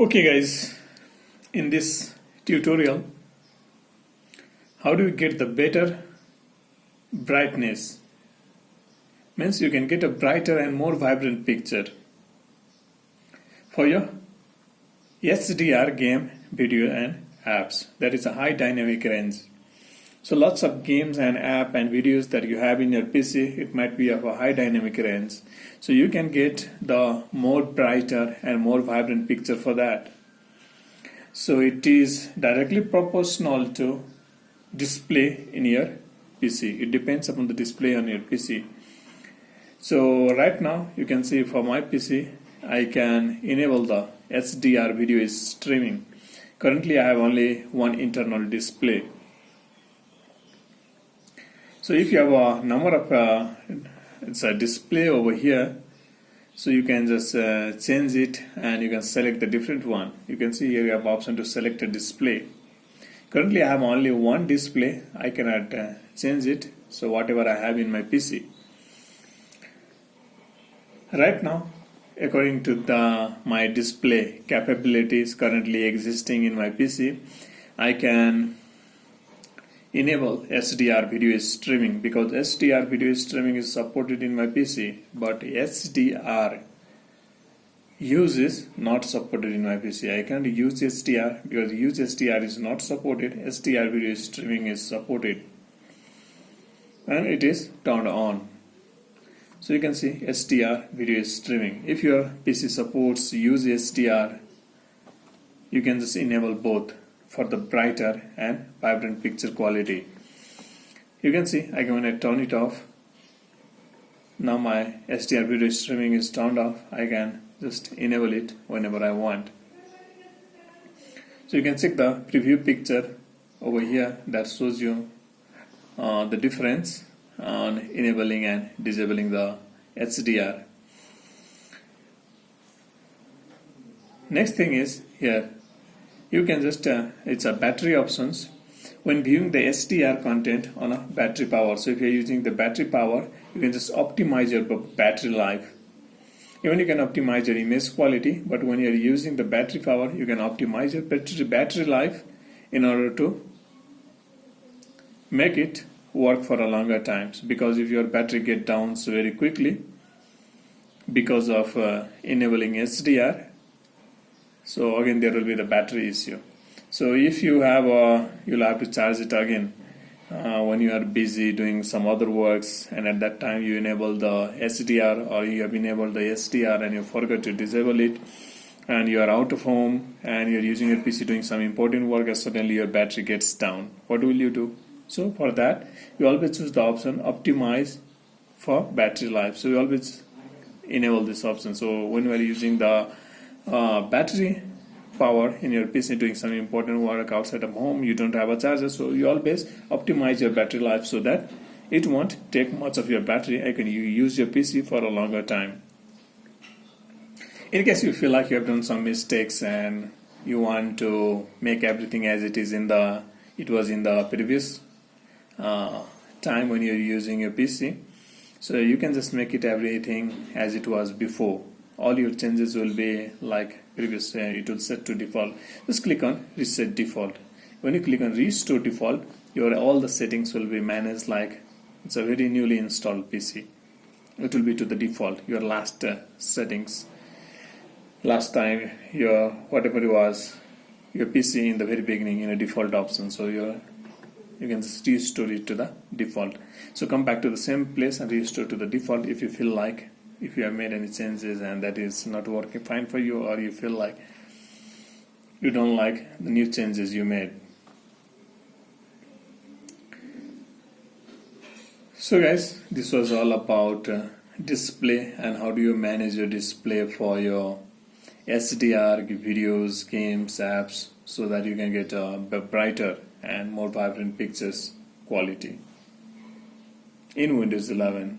Okay guys, in this tutorial, how do you get the better brightness? Means you can get a brighter and more vibrant picture for your HDR game, video and apps. That is a high dynamic range. So lots of games and app and videos that you have in your PC, it might be of a high dynamic range. So you can get the more brighter and more vibrant picture for that. So it is directly proportional to display in your PC. It depends upon the display on your PC. So right now you can see for my PC, I can enable the HDR video streaming. Currently I have only one internal display. So if you have a number of it's a display over here, so you can just change it and you can select the different one. You can see here you have option to select a display. Currently I have only one display. I cannot change it. So whatever I have in my PC. Right now, according to my display capabilities currently existing in my PC, I can enable HDR video streaming because HDR video streaming is supported in my PC, but HDR use is not supported in my PC. I can't use HDR because use HDR is not supported. HDR video streaming is supported and it is turned on. So you can see HDR video streaming. If your PC supports use HDR, you can just enable both for the brighter and vibrant picture quality. You can see I can turn it off. Now my HDR video streaming is turned off. I can just enable it whenever I want. So you can check the preview picture over here that shows you the difference on enabling and disabling the HDR. Next thing is here you can just it's a battery options when viewing the HDR content on a battery power. So if you're using the battery power, you can just optimize your battery life. Even you can optimize your image quality, but when you're using the battery power, you can optimize your battery life in order to make it work for a longer times. Because if your battery get down so very quickly because of enabling HDR, so again there will be the battery issue. So if you have you'll have to charge it again when you are busy doing some other works, and at that time you enable the HDR or you have enabled the HDR and you forgot to disable it, and you are out of home and you're using your PC doing some important work, and suddenly your battery gets down. What will you do? So for that you always choose the option optimize for battery life. So you always enable this option. So when you are using the battery power in your PC doing some important work outside of home, you don't have a charger, so you always optimize your battery life so that it won't take much of your battery. I can use your PC for a longer time. In case you feel like you have done some mistakes and you want to make everything as it was in the previous time when you're using your PC, so you can just make it everything as it was before. All your changes will be like previous. It will set to default. Just click on reset default. When you click on restore default, your all the settings will be managed like it's a very newly installed PC. It will be to the default, your last settings. Last time your whatever it was your PC in the very beginning in a default option, so you can just restore it to the default. So come back to the same place and restore to the default if you feel like, if you have made any changes and that is not working fine for you, or you feel like you don't like the new changes you made. So guys, this was all about display and how do you manage your display for your HDR videos, games, apps, so that you can get a brighter and more vibrant pictures quality in Windows 11.